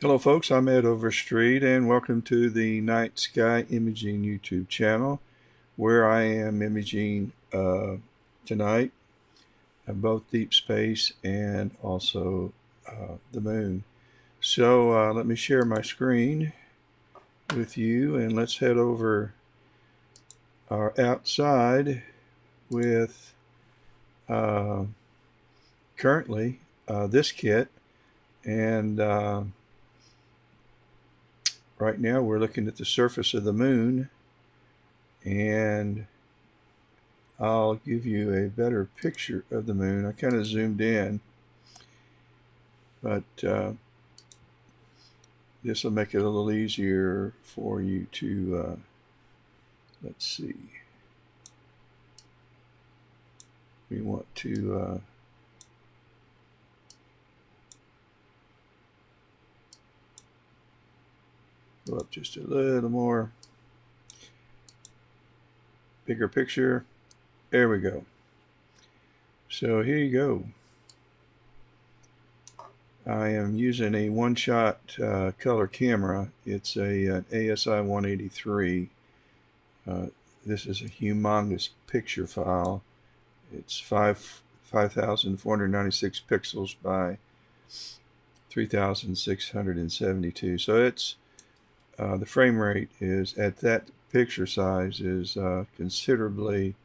Hello folks, I'm Ed Overstreet and welcome to the Night Sky Imaging YouTube channel where I am imaging tonight both deep space and also the moon. So let me share my screen with you and let's head over outside with uh, currently this kit, and right now we're looking at the surface of the moon, and I'll give you a better picture of the moon. I kind of zoomed in, but this will make it a little easier for you to, let's see, we want to go up just a little more, bigger picture. There we go. So here you go. I am using a one-shot color camera. It's an ASI183. This is a humongous picture file. It's 5,496 pixels by 3,672. So it's the frame rate is at that picture size is considerably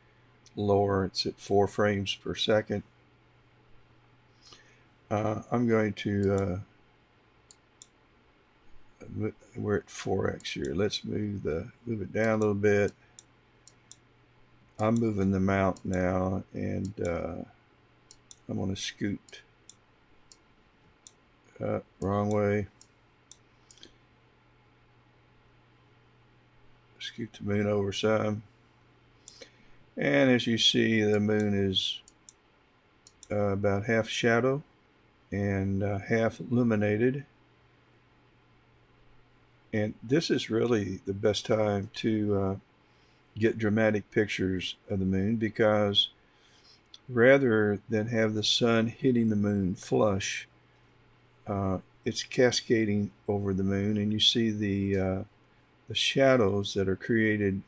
lower. It's at 4 frames per second. I'm going to we're at 4x here. Let's move it down a little bit. I'm moving the mount now, and I'm going to scoot wrong way. Scoot the moon over some, and as you see, the moon is about half shadow and half illuminated. And this is really the best time to get dramatic pictures of the moon, because rather than have the sun hitting the moon flush, it's cascading over the moon, and you see the shadows that are created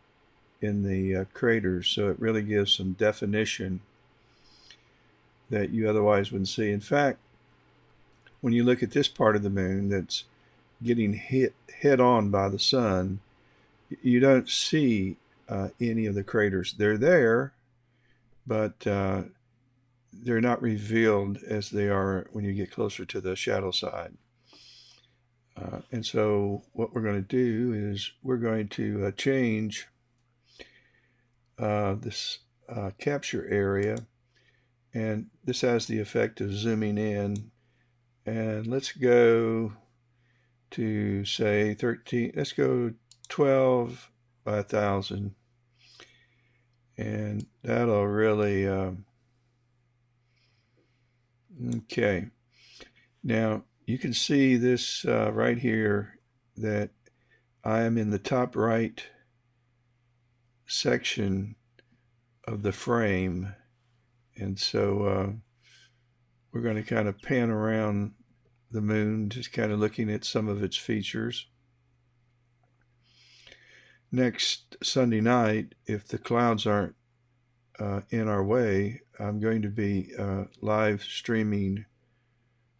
in the craters. So it really gives some definition that you otherwise wouldn't see. In fact, when you look at this part of the moon that's getting hit head on by the sun, you don't see any of the craters. They're there, but they're not revealed as they are when you get closer to the shadow side. And so what we're going to do is we're going to change this capture area, and this has the effect of zooming in. And let's go to say 13, let's go 12 by 1,000, and that'll really okay. Now you can see this right here, that I am in the top right section of the frame, and so we're going to kind of pan around the moon, just kind of looking at some of its features. Next Sunday night, if the clouds aren't in our way, I'm going to be live streaming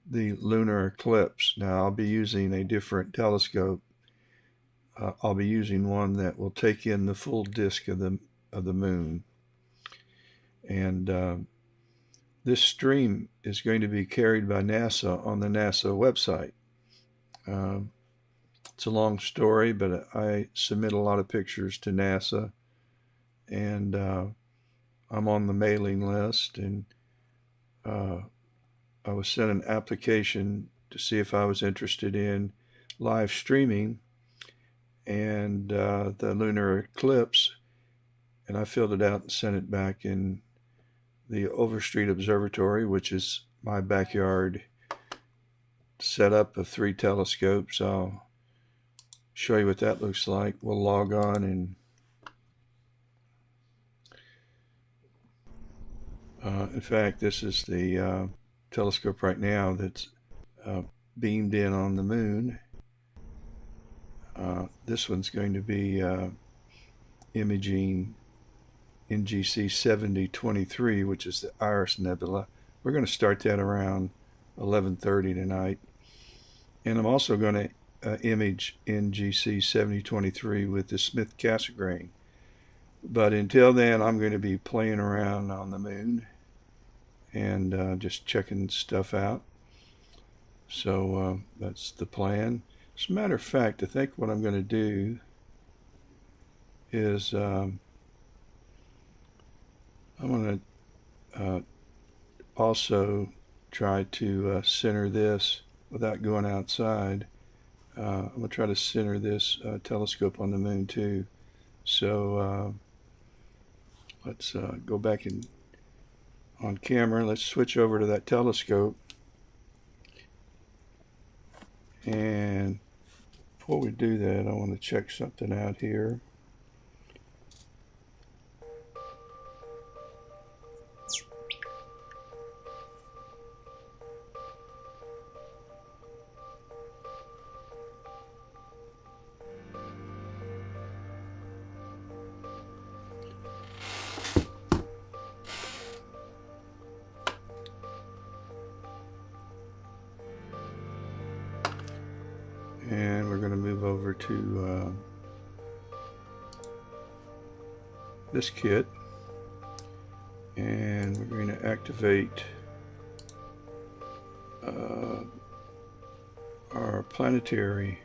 the lunar eclipse. Now I'll be using a different telescope. I'll be using one that will take in the full disk of the moon, and this stream is going to be carried by NASA on the NASA website. It's a long story, but I submit a lot of pictures to NASA, and I'm on the mailing list, and I was sent an application to see if I was interested in live streaming and the lunar eclipse, and I filled it out and sent it back in the Overstreet Observatory, which is my backyard setup of 3 telescopes. I'll show you what that looks like. We'll log on, and in fact, this is the telescope right now that's beamed in on the moon. This one's going to be imaging NGC 7023, which is the Iris Nebula. We're going to start that around 11:30 tonight. And I'm also going to image NGC 7023 with the Smith-Cassegrain. But until then, I'm going to be playing around on the moon and just checking stuff out. So that's the plan. As a matter of fact, I think what I'm going to do is I'm going to also try to center this without going outside. I'm going to try to center this telescope on the moon too. So let's go back on camera. Let's switch over to that telescope. And before we do that, I want to check something out here. And we're going to move over to this kit, and we're going to activate our planetary,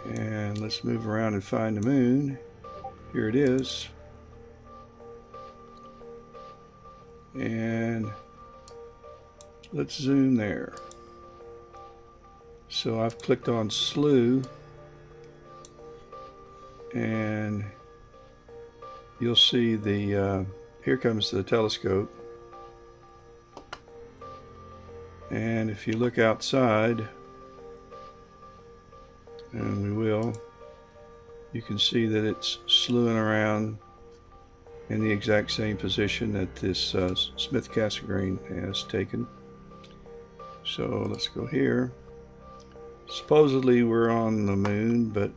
and let's move around and find the moon. Here it is, and let's zoom there. So I've clicked on slew, and you'll see the here comes the telescope, and if you look outside, and we will, you can see that it's slewing around in the exact same position that this Smith-Cassegrain has taken. So let's go here. Supposedly we're on the moon, but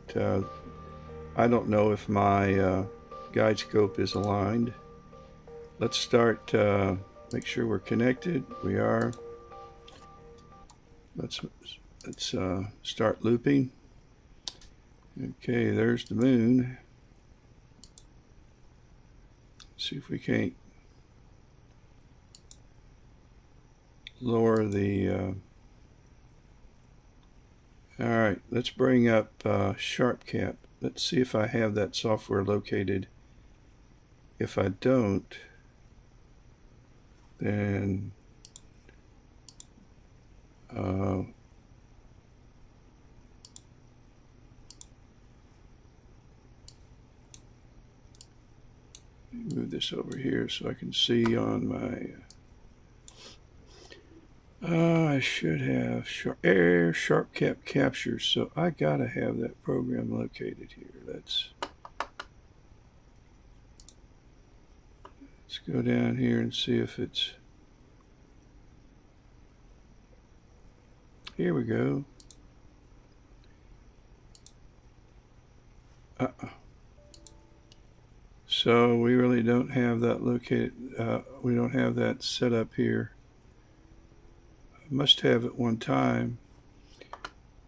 I don't know if my guide scope is aligned. Let's start, make sure we're connected. We are. Let's start looping. Okay, there's the moon. Let's see if we can't lower the all right, let's bring up SharpCap. Let's see if I have that software located. If I don't, then move this over here so I can see on my I should have SharpCap capture, so I gotta have that program located here. Let's go down here and see if it's, here we go. So we really don't have that located, we don't have that set up here. Must have at one time.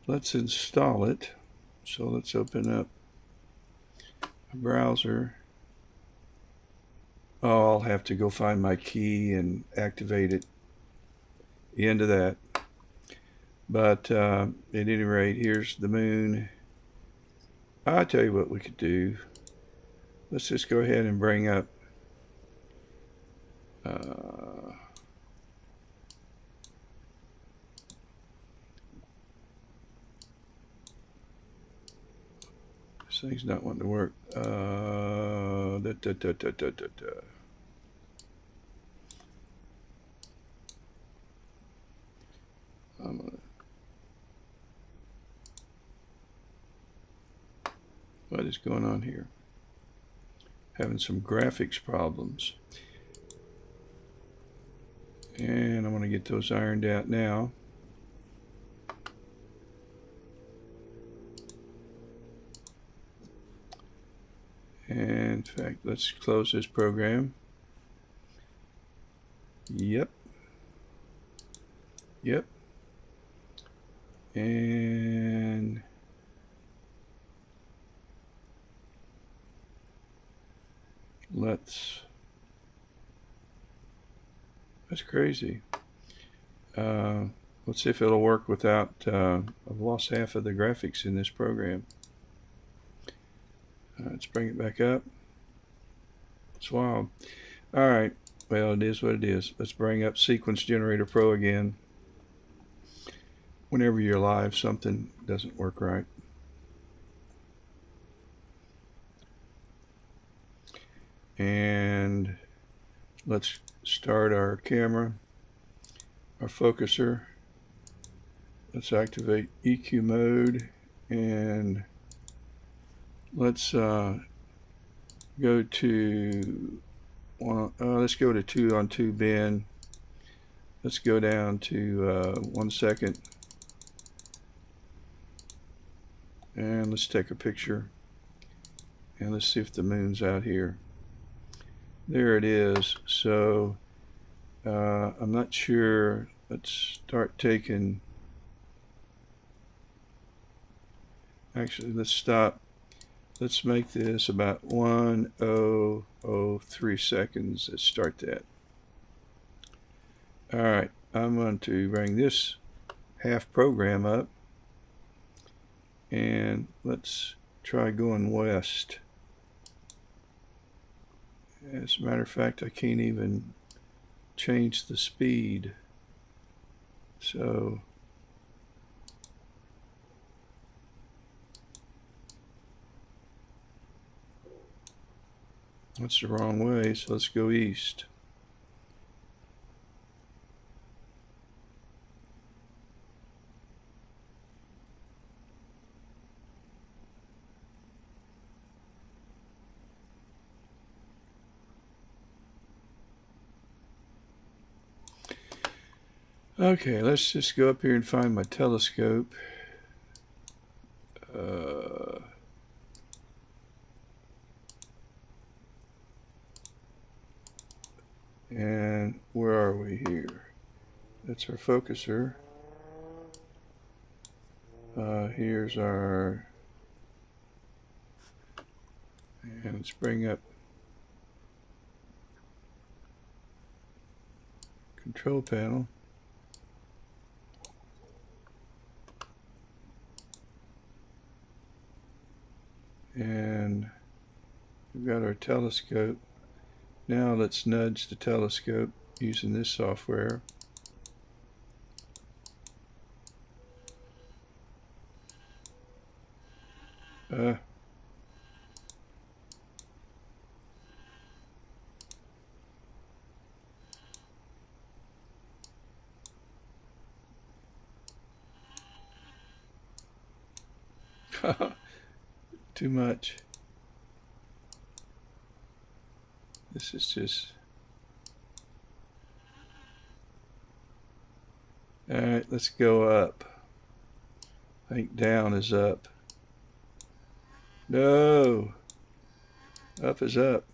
Let's install it. So let's open up a browser. Oh, I'll have to go find my key and activate it. The end of that. But at any rate, here's the moon. I'll tell you what we could do. Let's just go ahead and bring up this thing's not wanting to work. I'm gonna, what is going on here? Having some graphics problems. And I'm going to get those ironed out now. And in fact, let's close this program. Yep. And that's crazy. Let's see if it'll work without, I've lost half of the graphics in this program. Let's bring it back up. It's wild. All right, well, it is what it is. Let's bring up Sequence Generator Pro again. Whenever you're live, something doesn't work right. And let's start our camera, our focuser. Let's activate EQ mode, and let's go to let's go to 2 on 2 bin. Let's go down to 1 second, and let's take a picture, and let's see if the moon's out here. There it is. So I'm not sure. Let's start taking, actually let's stop. Let's make this about 1003 seconds. Let's start that. Alright, I'm going to bring this half program up, and let's try going west. As a matter of fact, I can't even change the speed. So that's the wrong way, so let's go east. Okay, let's just go up here and find my telescope. And where are we here? That's our focuser. Here's our, and let's bring up control panel. And we've got our telescope. Now let's nudge the telescope using this software. Too much. This is just... Alright, let's go up. I think down is up. No! Up is up.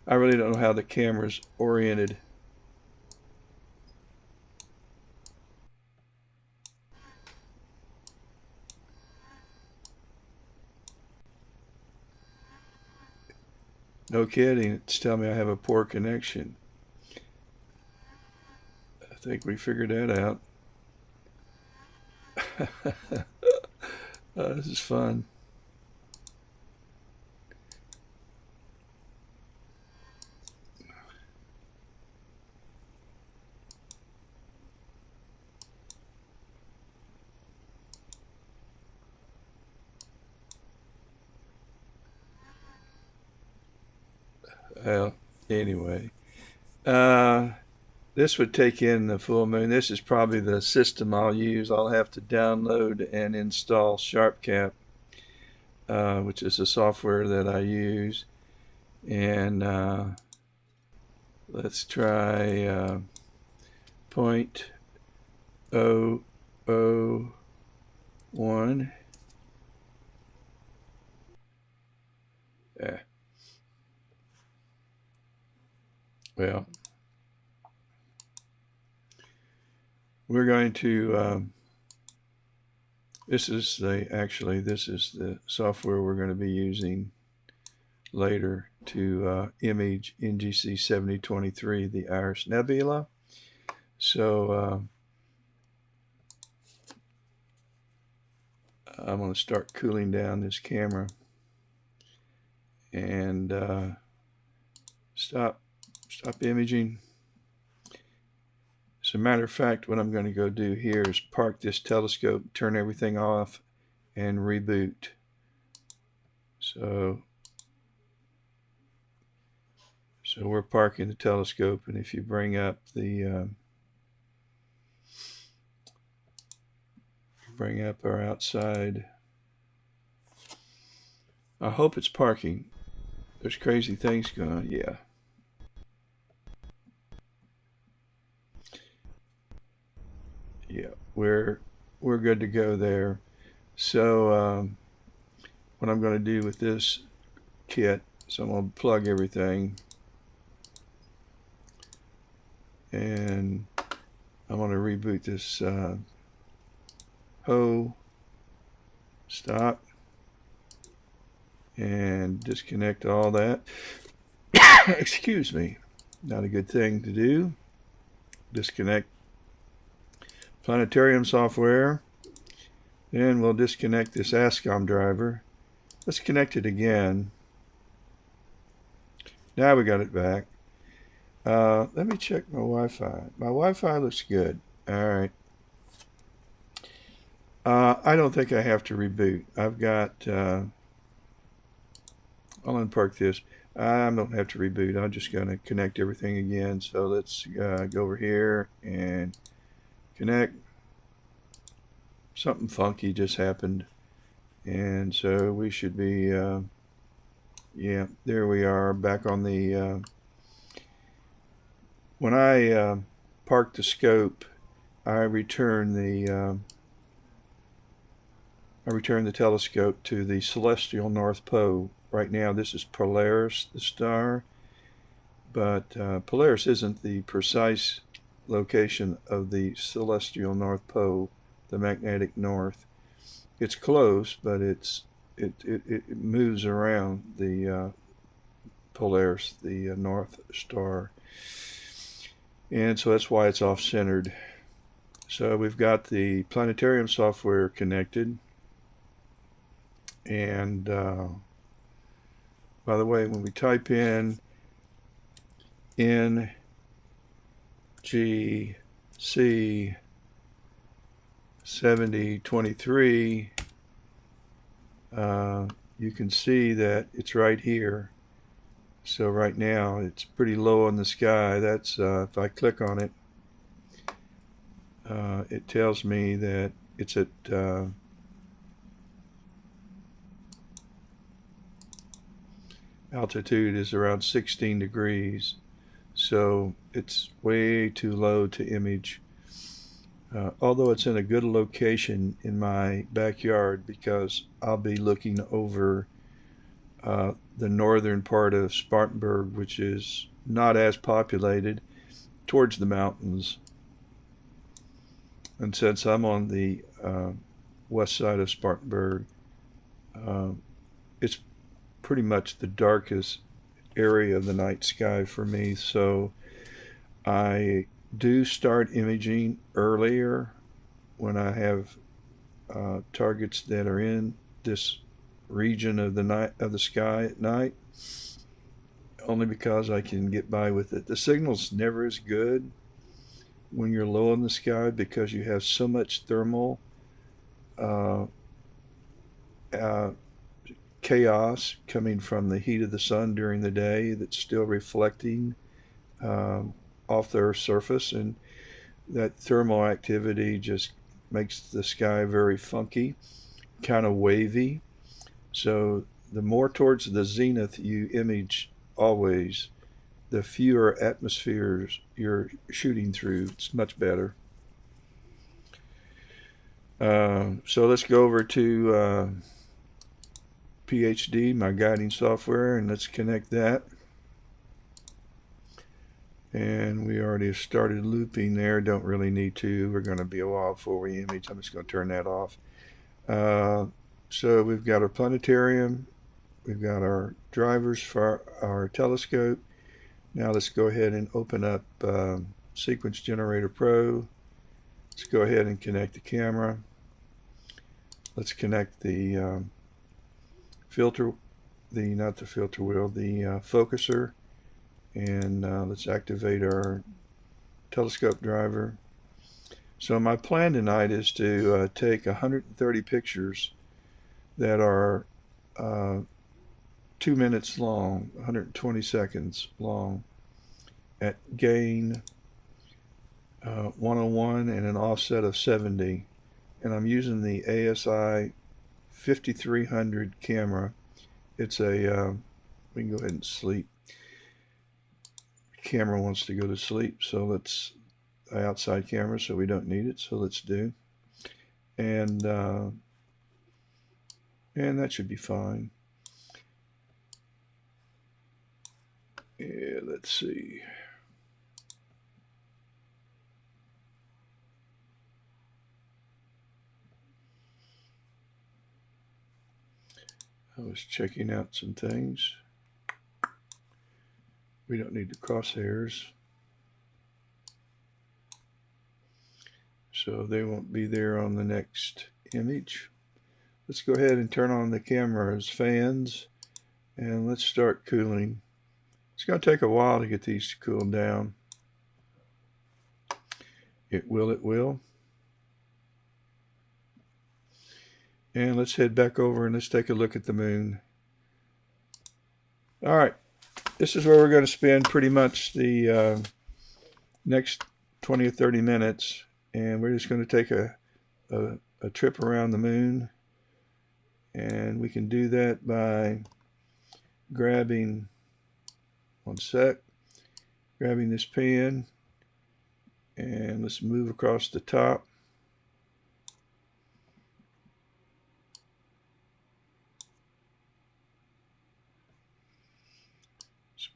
I really don't know how the camera's oriented. No kidding, it's telling me I have a poor connection. I think we figured that out. This is fun. Well, anyway, this would take in the full moon. This is probably the system I'll use. I'll have to download and install SharpCap, which is the software that I use. And let's try 0.001. Well, we're going to this is the software we're going to be using later to image NGC 7023, the Iris Nebula. So I'm going to start cooling down this camera and stop imaging. As a matter of fact, what I'm going to go do here is park this telescope, turn everything off, and reboot. So we're parking the telescope, and if you bring up our outside, I hope it's parking. There's crazy things going on. Yeah. Yeah, we're good to go there. So what I'm going to do with this kit, so I'm going to plug everything, and I'm going to reboot this stop, and disconnect all that. Excuse me, not a good thing to do. Disconnect planetarium software. Then we'll disconnect this ASCII driver. Let's connect it again. Now we got it back. Let me check my Wi-Fi. My Wi-Fi looks good. All right. I don't think I have to reboot. I've got, I'll unpark this. I don't have to reboot. I'm just going to connect everything again. So let's go over here and connect. Something funky just happened. And so we should be, yeah, there we are, back on the, when I park the scope, I return the telescope to the celestial North Pole. Right now this is Polaris, the star, but Polaris isn't the precise location of the celestial North Pole, the magnetic north. It's close, but it moves around the Polaris, the North Star, and so that's why it's off-centered. So we've got the planetarium software connected, and by the way, when we type in NGC 7023, you can see that it's right here. So right now it's pretty low in the sky. That's if I click on it, it tells me that it's at altitude is around 16 degrees. So it's way too low to image. Although it's in a good location in my backyard, because I'll be looking over the northern part of Spartanburg, which is not as populated, towards the mountains. And since I'm on the west side of Spartanburg, it's pretty much the darkest area of the night sky for me. So I do start imaging earlier when I have targets that are in this region of the sky at night, only because I can get by with it. The signal's never as good when you're low in the sky, because you have so much thermal chaos coming from the heat of the sun during the day that's still reflecting off the Earth's surface, and that thermal activity just makes the sky very funky, kind of wavy. So the more towards the zenith you image always, the fewer atmospheres you're shooting through. It's much better. So let's go over to PhD, my guiding software, and let's connect that. And we already started looping there. Don't really need to. We're going to be a while before we image. I'm just going to turn that off. So we've got our planetarium. We've got our drivers for our telescope. Now let's go ahead and open up Sequence Generator Pro. Let's go ahead and connect the camera. Let's connect the filter, not the filter wheel, the focuser, and let's activate our telescope driver. So my plan tonight is to take 130 pictures that are 2 minutes long, 120 seconds long, at gain 101 and an offset of 70. And I'm using the ASI 5300 camera. It's a, we can go ahead and sleep. The camera wants to go to sleep, so let's, outside camera, so we don't need it, so let's do. And that should be fine. Yeah, let's see. I was checking out some things. We don't need the crosshairs, so they won't be there on the next image. Let's go ahead and turn on the camera's fans, and let's start cooling. It's going to take a while to get these to cool down. It will. And let's head back over and let's take a look at the moon. All right, this is where we're going to spend pretty much the next 20 or 30 minutes, and we're just going to take a trip around the moon, and we can do that by grabbing, one sec, grabbing this pen, and let's move across the top.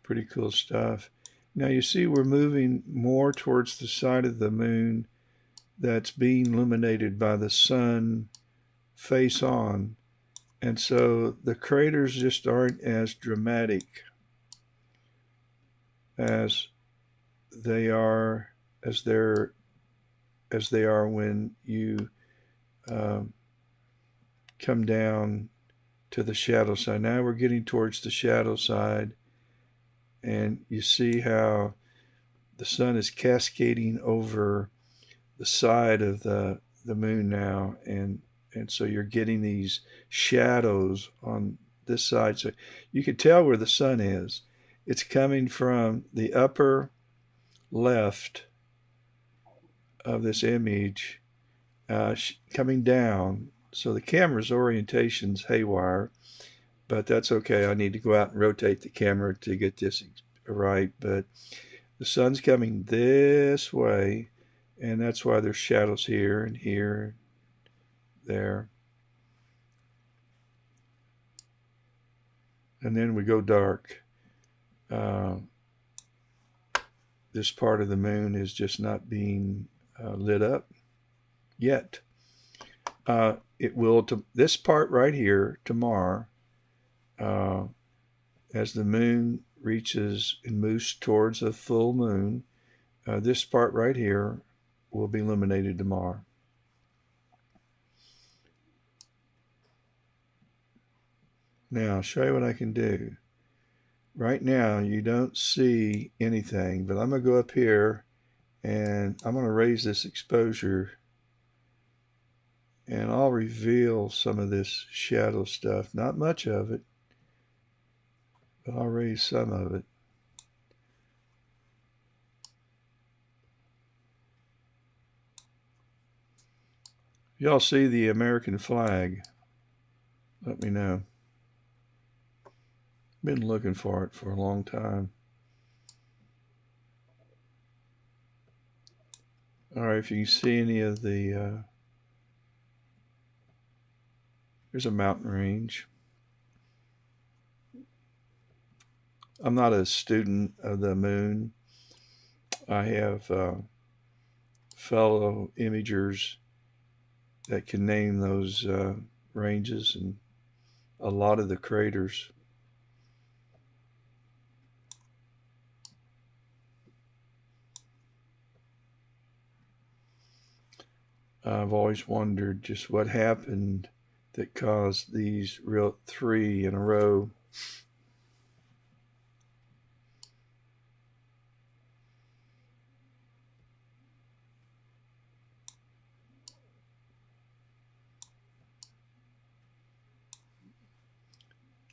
Pretty cool stuff. Now you see we're moving more towards the side of the moon that's being illuminated by the sun face on, and so the craters just aren't as dramatic as they are when you come down to the shadow side. Now we're getting towards the shadow side, and you see how the sun is cascading over the side of the moon now, and so you're getting these shadows on this side. So you can tell where the sun is. It's coming from the upper left of this image, coming down. So the camera's orientation's haywire, but that's okay. I need to go out and rotate the camera to get this right. But the sun's coming this way, and that's why there's shadows here and here, there. And then we go dark. This part of the moon is just not being lit up yet. It will, this part right here tomorrow, as the moon reaches and moves towards a full moon, this part right here will be illuminated tomorrow. Now I'll show you what I can do. Right now you don't see anything, but I'm going to go up here and I'm going to raise this exposure, and I'll reveal some of this shadow stuff. Not much of it, but I'll raise some of it. Y'all see the American flag? Let me know. Been looking for it for a long time. All right, if you can see any of the, there's a mountain range. I'm not a student of the moon, I have fellow imagers that can name those ranges and a lot of the craters. I've always wondered just what happened that caused these real 3 in a row.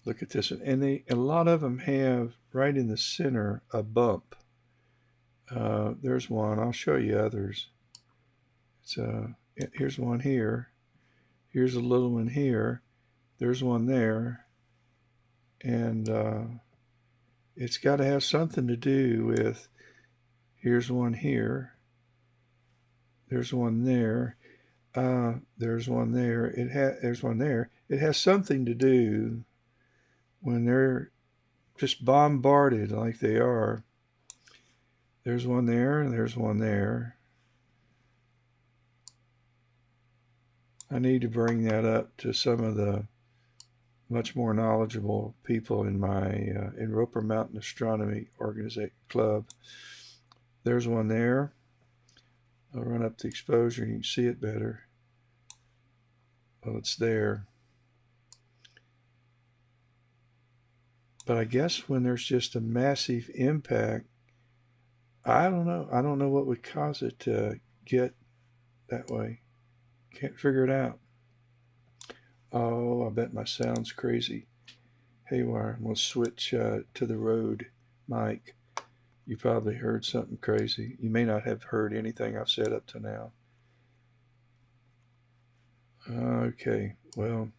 Look at this one. And a lot of them have right in the center a bump. There's one. I'll show you others. Here's one here. Here's a little one here. There's one there. And it's got to have something to do with, here's one here. There's one there. There's one there. There's one there. It has something to do when they're just bombarded like they are. There's one there, and there's one there. I need to bring that up to some of the much more knowledgeable people in my in Roper Mountain Astronomy Club. There's one there. I'll run up the exposure and you can see it better. Well, it's there. But I guess when there's just a massive impact, I don't know. I don't know what would cause it to get that way. Can't figure it out. Oh, I bet my sound's crazy. Haywire. I'm going to switch to the Rode mic. You probably heard something crazy. You may not have heard anything I've said up to now. Okay, well,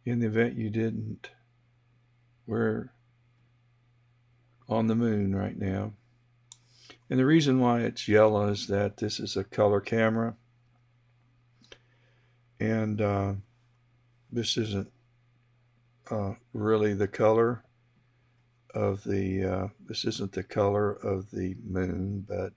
in the event you didn't, we're on the moon right now. And the reason why it's yellow is that this is a color camera. And this isn't really the color of the, this isn't the color of the moon, but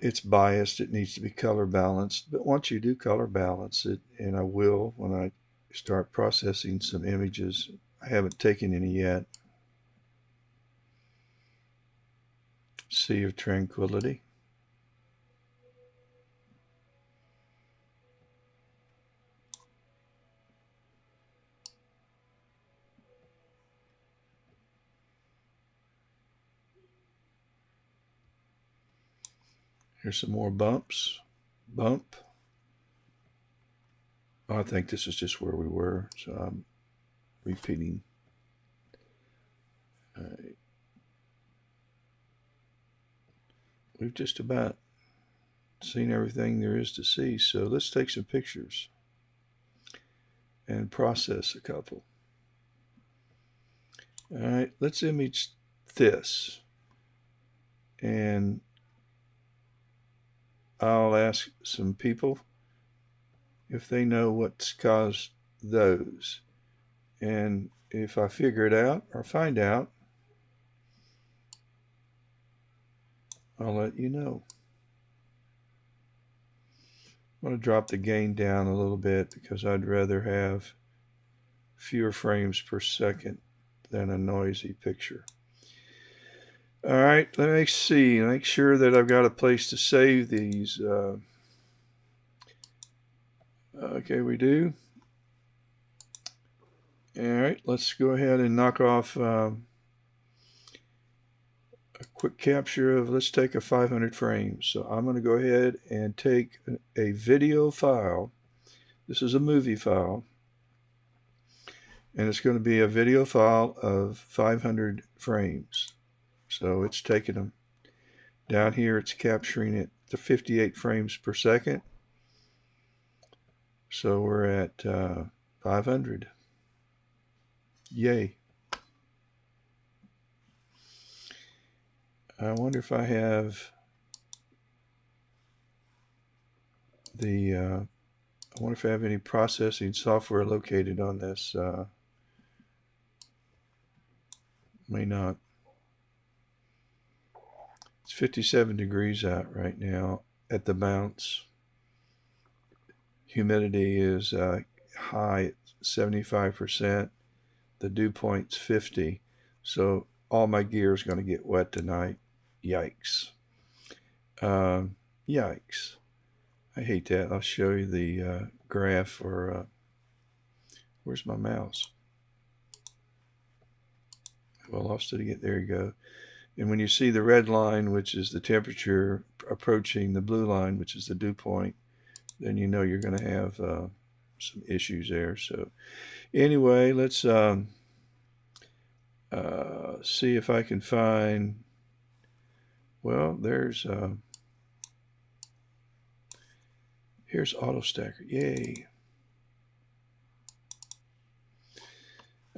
it's biased. It needs to be color balanced. But once you do color balance it, and I will when I start processing some images, I haven't taken any yet. Sea of Tranquility. Here's some more bumps. Bump. Oh, I think this is just where we were, so I'm repeating. We've just about seen everything there is to see, so let's take some pictures and process a couple. All right, let's image this, and I'll ask some people if they know what's caused those. And if I figure it out or find out, I'll let you know. I'm going to drop the gain down a little bit because I'd rather have fewer frames per second than a noisy picture. All right, let me see. Make sure that I've got a place to save these. Okay, we do. All right, let's go ahead and knock off a quick capture of, let's take a 500 frames. So I'm going to go ahead and take a video file. This is a movie file. And it's going to be a video file of 500 frames. So it's taking them. Down here it's capturing it to 58 frames per second. So we're at 500. Yay. I wonder if I have the, I wonder if I have any processing software located on this. May not. It's 57 degrees out right now at the bounce. Humidity is high at 75%. The dew point's 50. So all my gear is going to get wet tonight. Yikes. Yikes. I hate that. I'll show you the graph for, where's my mouse? Well, I lost it again. There you go. And when you see the red line, which is the temperature, approaching the blue line, which is the dew point, then you know you're going to have some issues there. So anyway, let's see if I can find, well, here's AutoStacker. Yay.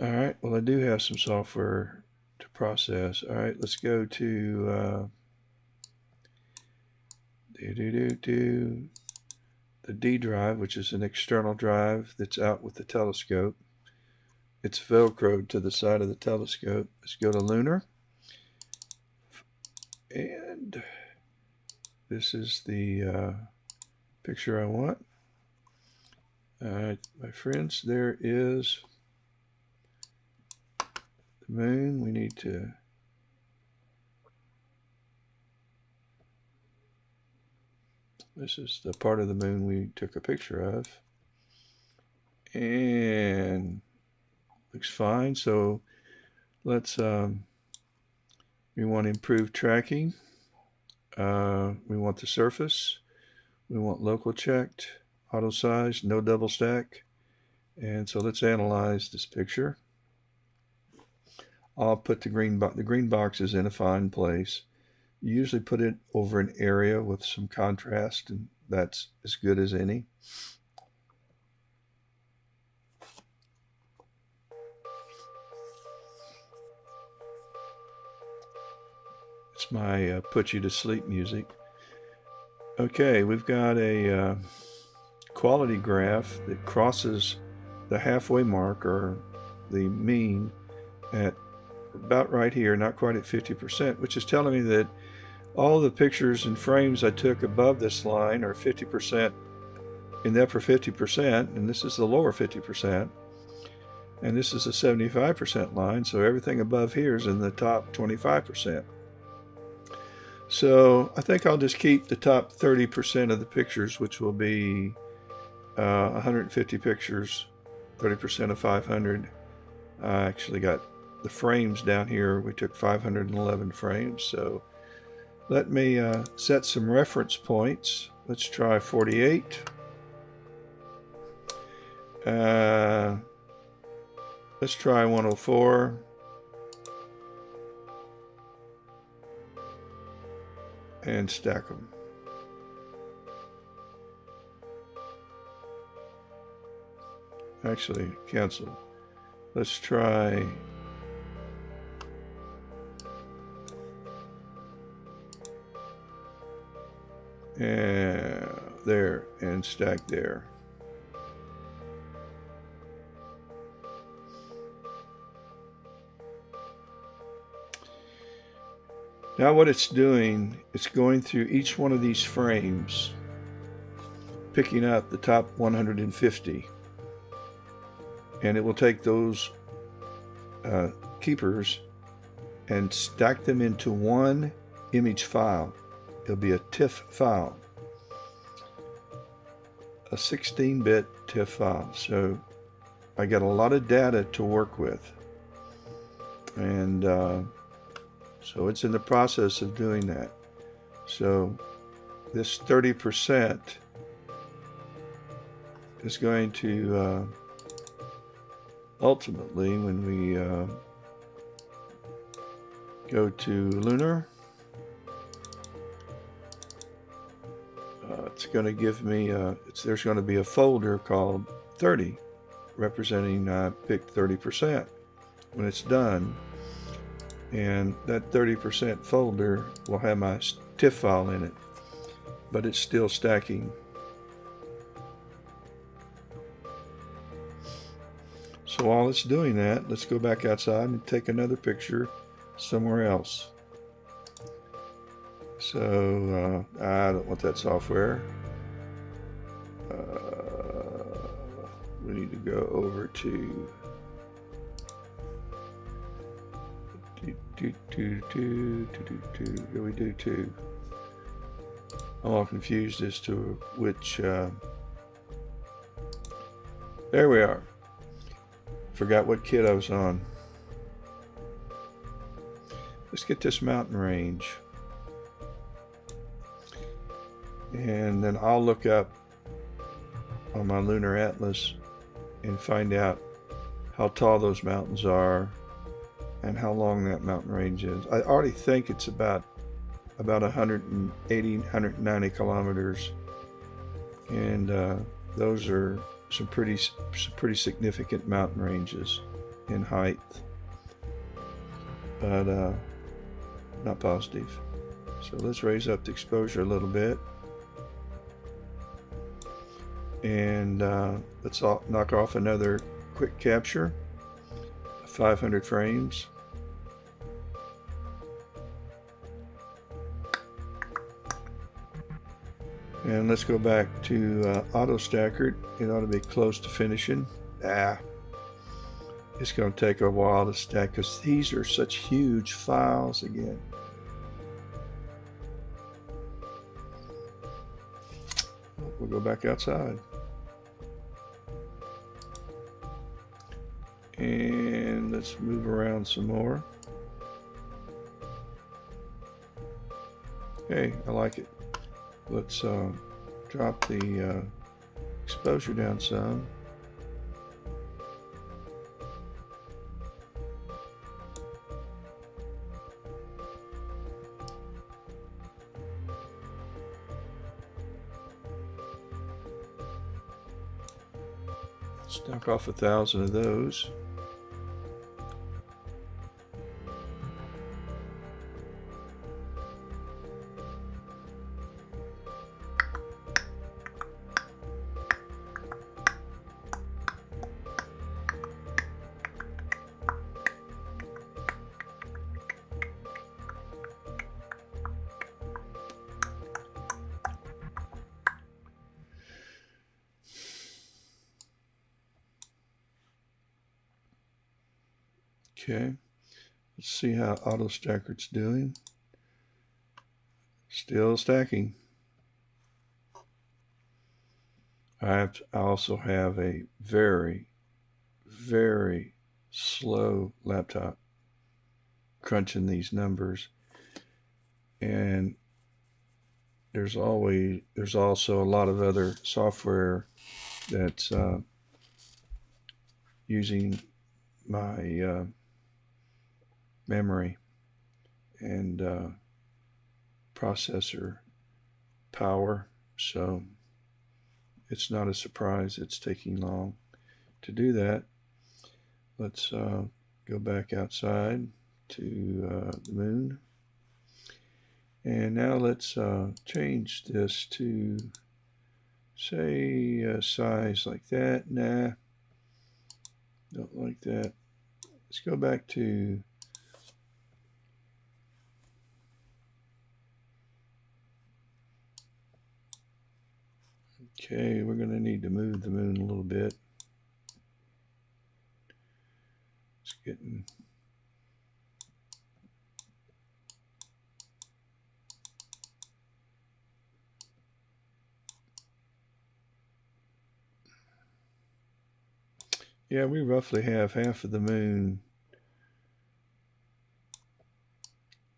All right, well, I do have some software to process. All right, let's go to the D drive, which is an external drive that's out with the telescope. It's velcroed to the side of the telescope. Let's go to Lunar. And this is the picture I want. All right, my friends, there is the moon. We need to this is the part of the moon we took a picture of, and looks fine. So let's we want improved tracking, we want the surface, we want local checked, auto size, no double stack. And so let's analyze this picture. I'll put the green boxes in a fine place. You usually put it over an area with some contrast, and that's as good as any. It's my put you to sleep music. Okay, we've got a quality graph that crosses the halfway mark, or the mean, at about right here, not quite at 50%, which is telling me that all the pictures and frames I took above this line are 50%, in the upper 50%, and this is the lower 50%, and this is a 75% line, so everything above here is in the top 25%. So I think I'll just keep the top 30% of the pictures, which will be 150 pictures, 30% of 500. I actually got the frames down here. We took 511 frames. So let me set some reference points. Let's try 48. Let's try 104. And stack them. Actually, cancel. Let's try there, and stack there. Now what it's doing, it's going through each one of these frames, picking out the top 150, and it will take those keepers and stack them into one image file. It'll be a TIFF file, a 16-bit TIFF file. So I got a lot of data to work with, and so it's in the process of doing that. So this 30% is going to ultimately, when we go to Lunar, it's going to give me, there's going to be a folder called 30, representing I picked 30% when it's done. And that 30% folder will have my TIFF file in it, but it's still stacking. So while it's doing that, let's go back outside and take another picture somewhere else. So I don't want that software. We need to go over to we do two. I'm all confused as to which. There we are. Forgot what kit I was on. Let's get this mountain range. And then I'll look up on my lunar atlas and find out how tall those mountains are and how long that mountain range is. I already think it's about 180, 190 kilometers, and those are some pretty significant mountain ranges in height, but not positive. So let's raise up the exposure a little bit, and let's knock off another quick capture, 500 frames. And let's go back to auto stackered. It ought to be close to finishing. It's going to take a while to stack because these are such huge files again. We'll go back outside. And let's move around some more. Hey, I like it. Let's drop the exposure down some. Let's knock off 1,000 of those. Okay, let's see how auto stackered's doing. Still stacking. I also have a very, very slow laptop crunching these numbers, and there's also a lot of other software that's using my memory and processor power, so it's not a surprise it's taking long to do that. Let's go back outside to the moon, and now let's change this to, say, a size like that. Nah, don't like that. Let's go back to okay, we're going to need to move the moon a little bit. It's getting yeah, we roughly have half of the moon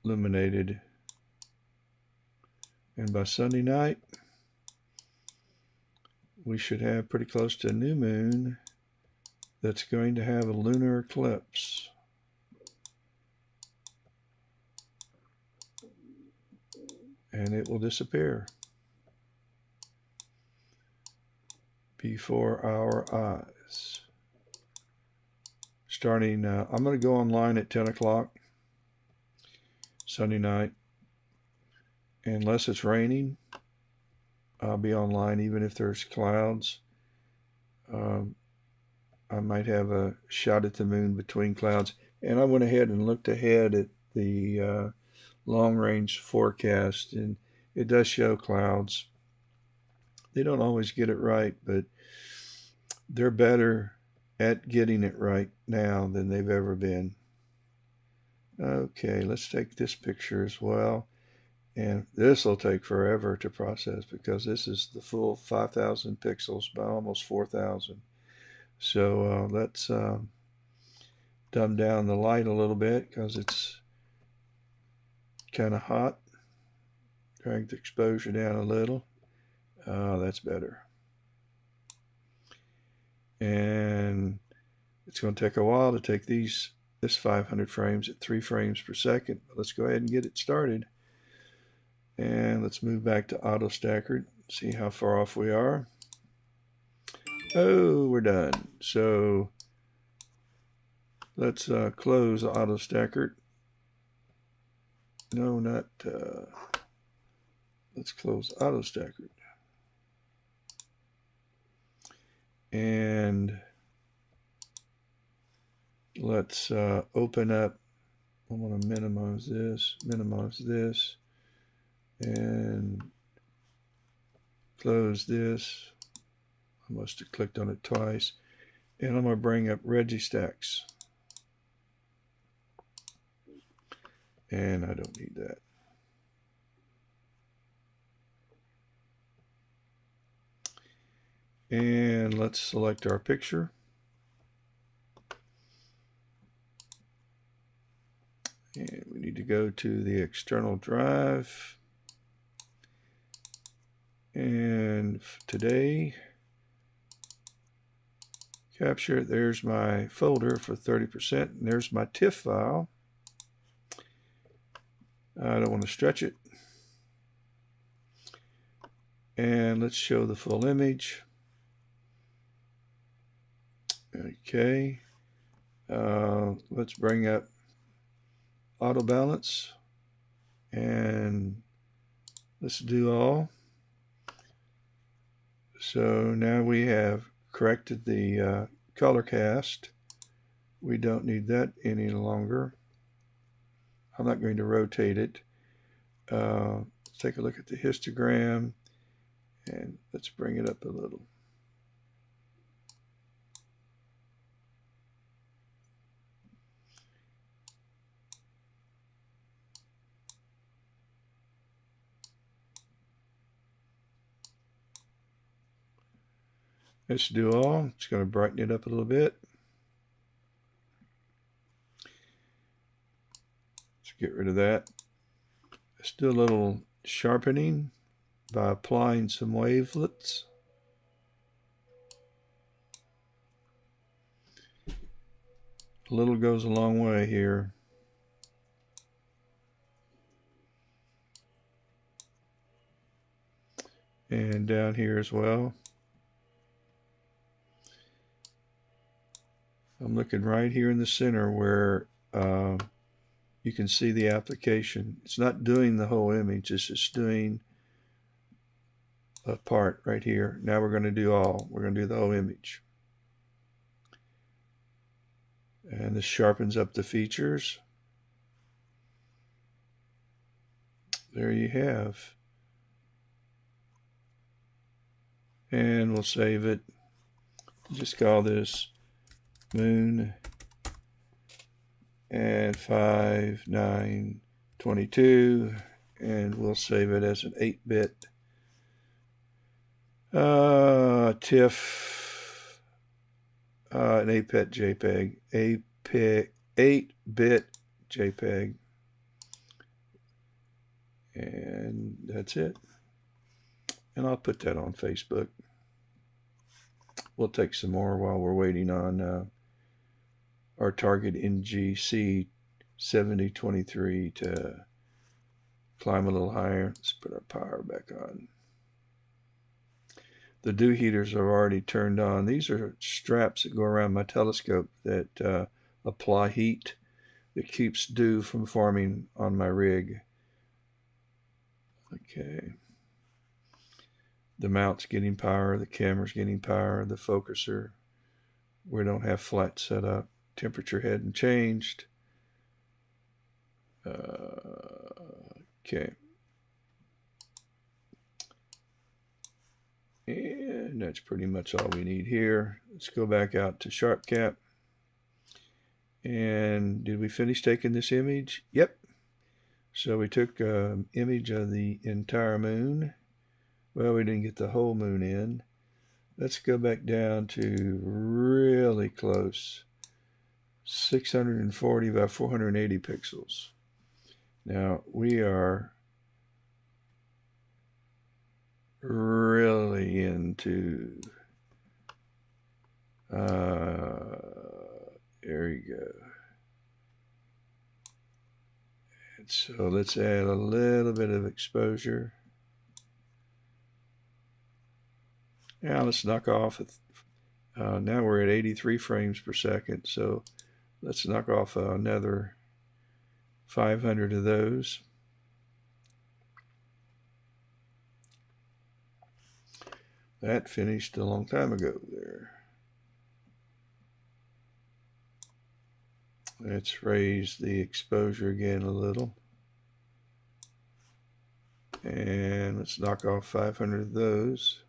illuminated, and by Sunday night we should have pretty close to a new moon that's going to have a lunar eclipse. And it will disappear before our eyes. Starting, I'm going to go online at 10 o'clock Sunday night. Unless it's raining, I'll be online even if there's clouds. I might have a shot at the moon between clouds. And I went ahead and looked ahead at the long-range forecast, and it does show clouds. They don't always get it right, but they're better at getting it right now than they've ever been. Okay, let's take this picture as well. And this will take forever to process because this is the full 5,000 pixels by almost 4,000. So let's dumb down the light a little bit because it's kind of hot. Drag the exposure down a little. That's better. And it's going to take a while to take this 500 frames at 3 frames per second. But let's go ahead and get it started. And let's move back to auto stacker, see how far off we are. Oh, we're done. So let's close auto stacker. No, not. Let's close auto stacker. And let's open up. I'm going to minimize this, and close this. I must have clicked on it twice. And I'm going to bring up Registacks. And I don't need that. And let's select our picture. And we need to go to the external drive. And today, capture, there's my folder for 30%. And there's my TIFF file. I don't want to stretch it. And let's show the full image. Okay. Let's bring up auto balance. And let's do all. So now we have corrected the color cast. We don't need that any longer. I'm not going to rotate it. Let's take a look at the histogram, and let's bring it up a little. Let's do all. It's going to brighten it up a little bit. Let's get rid of that. Let's do a little sharpening by applying some wavelets. A little goes a long way here. And down here as well. I'm looking right here in the center where you can see the application. It's not doing the whole image, it's just doing a part right here. Now we're going to do all. We're going to do the whole image. And this sharpens up the features. There you have. And we'll save it. Just call this Moon and 5922, and we'll save it as an 8-bit TIFF, an 8-bit JPEG, 8-bit JPEG, and that's it. And I'll put that on Facebook. We'll take some more while we're waiting on our target NGC 7023 to climb a little higher. Let's put our power back on. The dew heaters are already turned on. These are straps that go around my telescope that apply heat that keeps dew from forming on my rig. Okay. The mount's getting power, the camera's getting power, the focuser. We don't have flat set up. Temperature hadn't changed. Okay. And that's pretty much all we need here. Let's go back out to SharpCap. And did we finish taking this image? Yep. So we took an image of the entire moon. Well, we didn't get the whole moon in. Let's go back down to really close. 640 by 480 pixels. Now we are really into there you go. And so let's add a little bit of exposure. Now let's knock off now we're at 83 frames per second, so let's knock off another 500 of those. That finished a long time ago there. Let's raise the exposure again a little. And let's knock off 500 of those.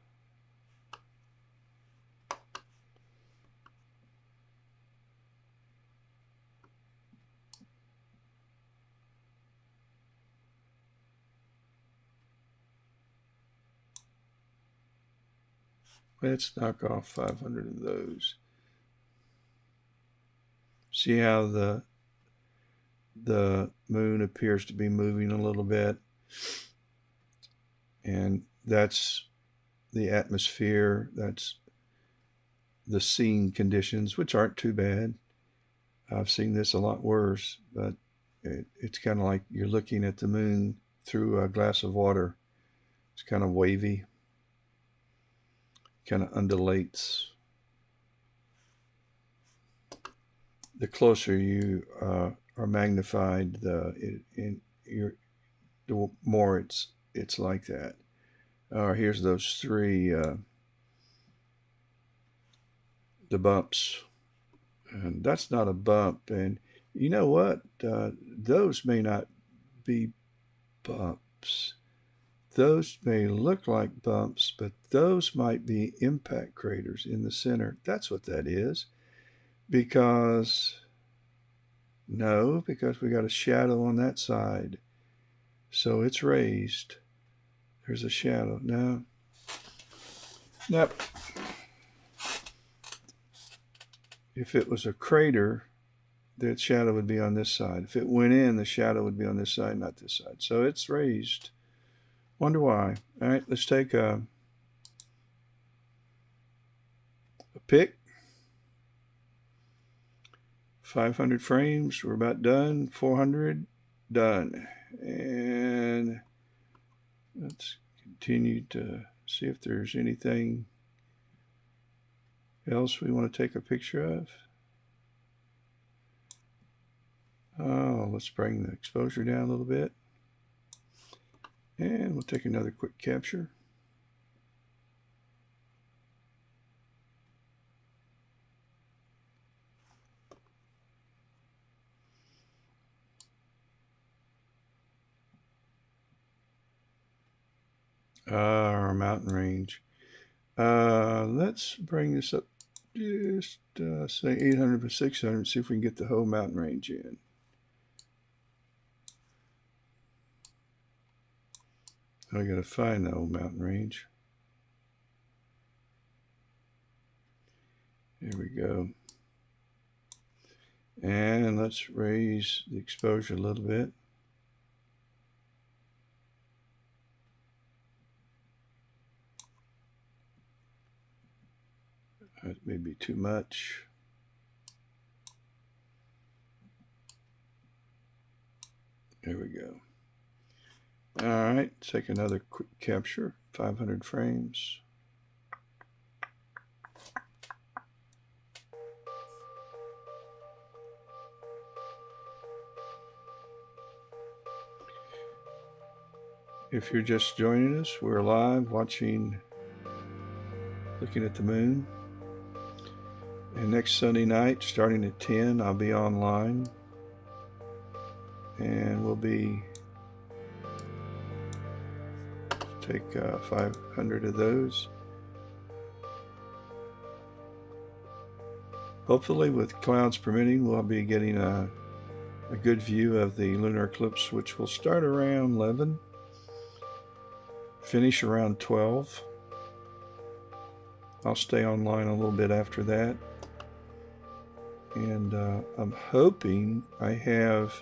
Let's knock off 500 of those. See how the moon appears to be moving a little bit, and that's the atmosphere, that's the scene conditions, which aren't too bad. I've seen this a lot worse, but it's kind of like you're looking at the moon through a glass of water. It's kind of wavy, kind of undulates. The closer you are magnified, the more it's like that. Here's those three the bumps, and that's not a bump. And you know what? Those may not be bumps. Those may look like bumps, but those might be impact craters in the center. That's what that is. Because we got a shadow on that side. So it's raised. There's a shadow. No. Nope. If it was a crater, the shadow would be on this side. If it went in, the shadow would be on this side, not this side. So it's raised. Wonder why. All right, let's take a pick. 500 frames, we're about done. 400, done. And let's continue to see if there's anything else we want to take a picture of. Oh, let's bring the exposure down a little bit. And we'll take another quick capture. Our mountain range. Let's bring this up just say 800 by 600, see if we can get the whole mountain range in. I gotta find the whole mountain range. There we go. And let's raise the exposure a little bit. That may be too much. There we go. All right, take another quick capture, 500 frames. If you're just joining us, we're live watching, looking at the moon. And next Sunday night, starting at 10, I'll be online. and we'll be take 500 of those. Hopefully, with clouds permitting, we'll be getting a good view of the lunar eclipse, which will start around 11, finish around 12. I'll stay online a little bit after that. And I'm hoping I have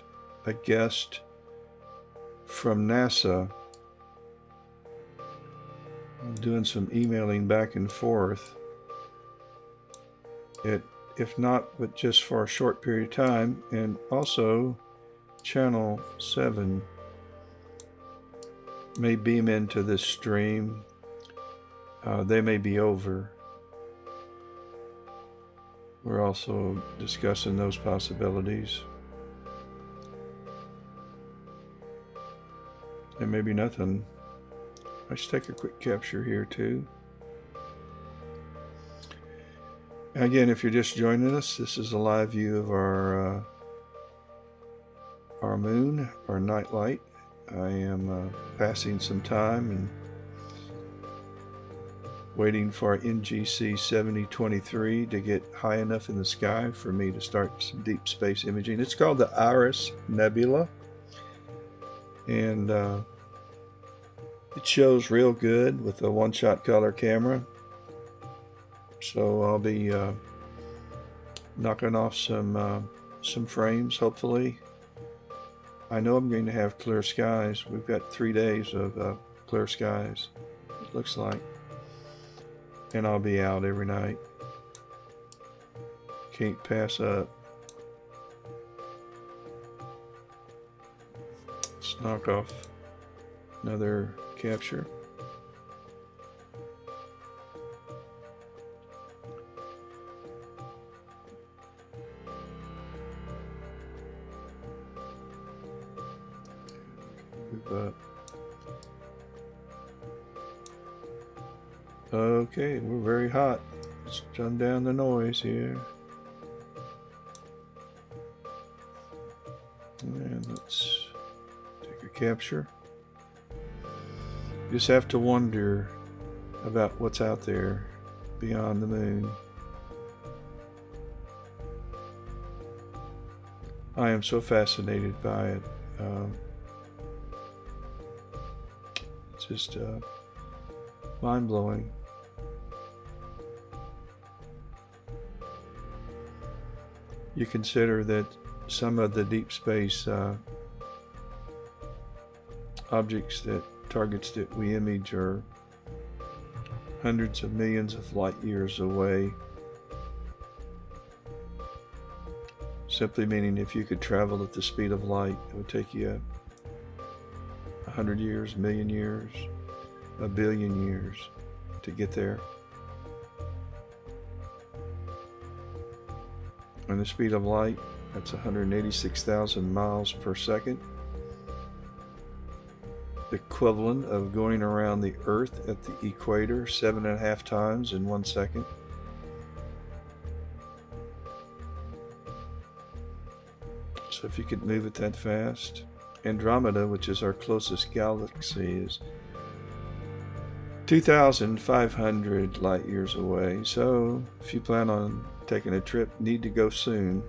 a guest from NASA. I'm doing some emailing back and forth. If not, but just for a short period of time. And also, Channel 7 may beam into this stream. They may be over. We're also discussing those possibilities. There may be nothing. Let's take a quick capture here too. Again, if you're just joining us, this is a live view of our moon, our night light. I am passing some time and waiting for NGC 7023 to get high enough in the sky for me to start some deep space imaging. It's called the Iris Nebula, and it shows real good with a one-shot color camera. So I'll be knocking off some frames, hopefully. I know I'm going to have clear skies. We've got 3 days of clear skies, it looks like. And I'll be out every night. Can't pass up. Let's knock off another capture. Move up. Okay, we're very hot. Let's turn down the noise here. And let's take a capture. You just have to wonder about what's out there beyond the moon. I am so fascinated by it. It's just mind-blowing. You consider that some of the deep space objects, targets that we image, are hundreds of millions of light years away. Simply meaning if you could travel at the speed of light, it would take you 100 years, a million years, a billion years to get there. And the speed of light, that's 186,000 miles per second. The equivalent of going around the Earth at the equator 7.5 times in 1 second. So if you could move it that fast. Andromeda, which is our closest galaxy, is 2,500 light years away. So if you plan on taking a trip, need to go soon.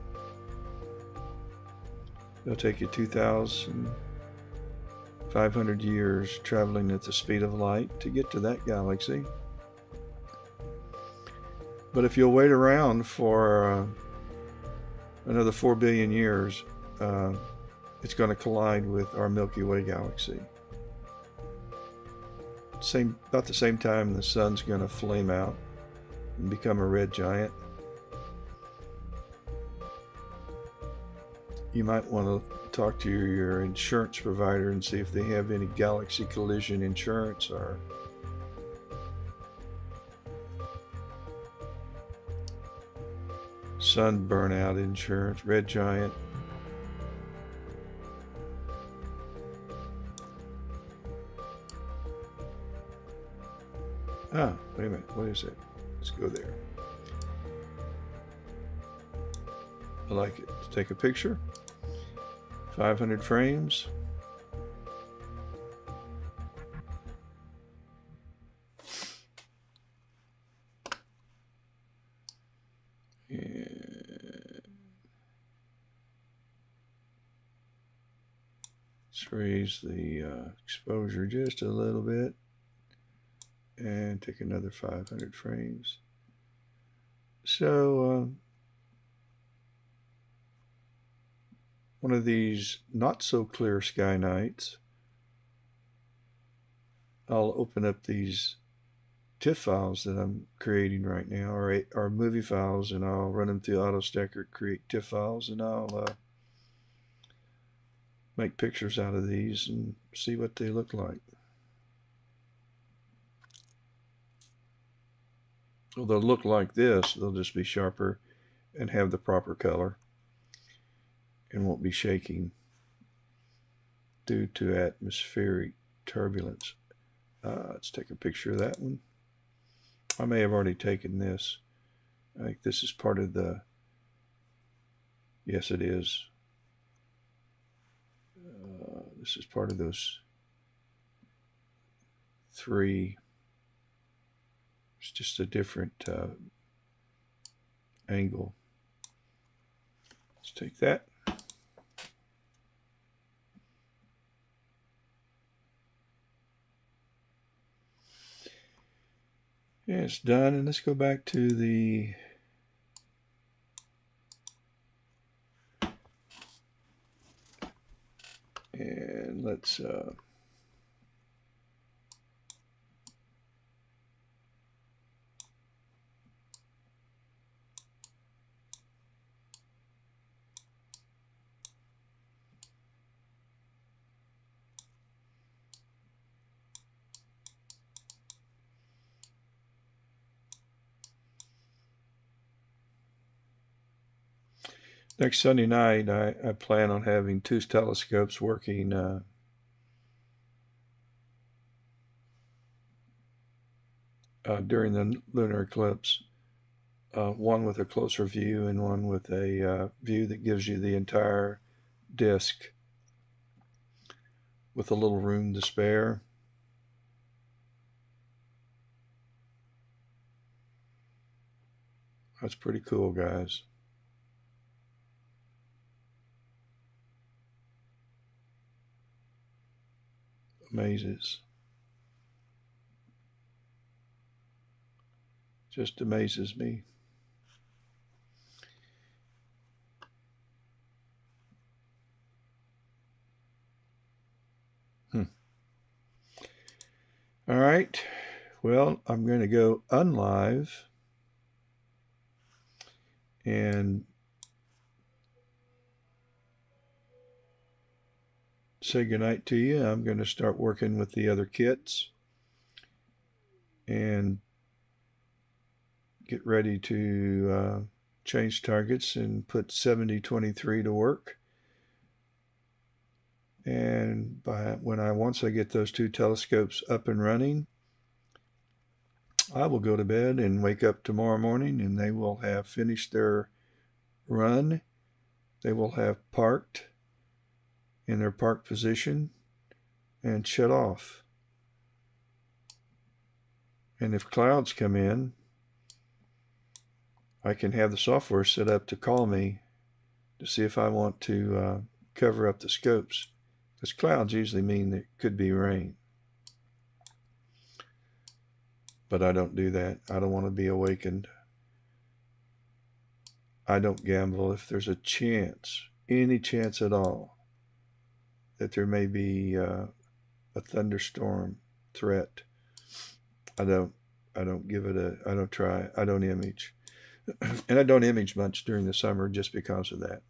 It'll take you 2,500 years traveling at the speed of light to get to that galaxy. But if you'll wait around for another 4 billion years, it's going to collide with our Milky Way galaxy. About the same time the sun's going to flame out and become a red giant. You might want to talk to your insurance provider and see if they have any galaxy collision insurance or sun burnout insurance. Red giant. Ah, wait a minute. What is it? Let's go there. I like it. Let's take a picture. 500 frames. And let's raise the exposure just a little bit and take another 500 frames. So one of these not so clear sky nights, I'll open up these TIFF files that I'm creating right now, or movie files, and I'll run them through AutoStacker, create TIFF files, and I'll make pictures out of these and see what they look like. Well, they'll look like this. They'll just be sharper and have the proper color and won't be shaking due to atmospheric turbulence. Let's take a picture of that one. I may have already taken this. I think this is part of the, yes it is. This is part of those three. It's just a different angle. Let's take that. Yeah, it's done, and let's go back to the and let's next Sunday night, I plan on having two telescopes working during the lunar eclipse. One with a closer view and one with a view that gives you the entire disk with a little room to spare. That's pretty cool, guys. Amazes. Just amazes me. All right. Well, I'm going to go unlive and say goodnight to you. I'm going to start working with the other kits and get ready to change targets and put 7023 to work. And once I get those two telescopes up and running, I will go to bed and wake up tomorrow morning and they will have finished their run. They will have parked in their park position and shut off. And if clouds come in, I can have the software set up to call me to see if I want to cover up the scopes. Because clouds usually mean that it could be rain. But I don't do that. I don't want to be awakened. I don't gamble if there's a chance, any chance at all, that there may be a thunderstorm threat. I don't give it I don't try. I don't image. And I don't image much during the summer just because of that.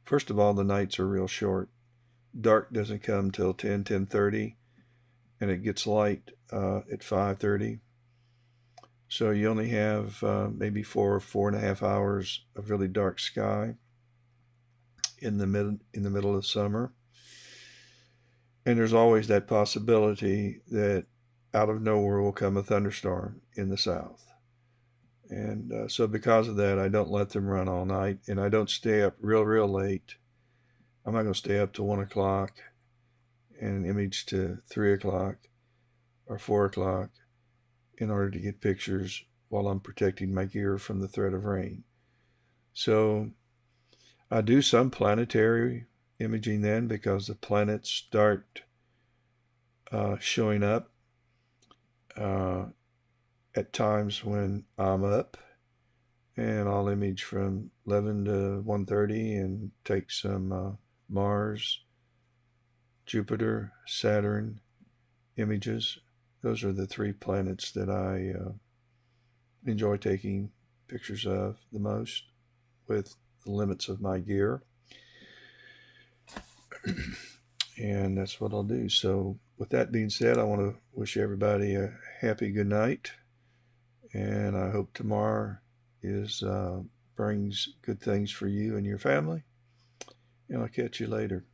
First of all, the nights are real short. Dark doesn't come till 10:30, and it gets light at 5:30. So you only have maybe 4.5 hours of really dark sky in the middle of summer. And there's always that possibility that out of nowhere will come a thunderstorm in the south. And so because of that, I don't let them run all night, and I don't stay up real late I'm not going to stay up to 1 o'clock and image to 3 o'clock or 4 o'clock in order to get pictures while I'm protecting my gear from the threat of rain. So I do some planetary imaging then, because the planets start showing up at times when I'm up, and I'll image from 11 to 1:30 and take some Mars, Jupiter, Saturn images. Those are the 3 planets that I enjoy taking pictures of the most with the limits of my gear. And that's what I'll do. So with that being said, I want to wish everybody a happy good night, and I hope tomorrow brings good things for you and your family, and I'll catch you later.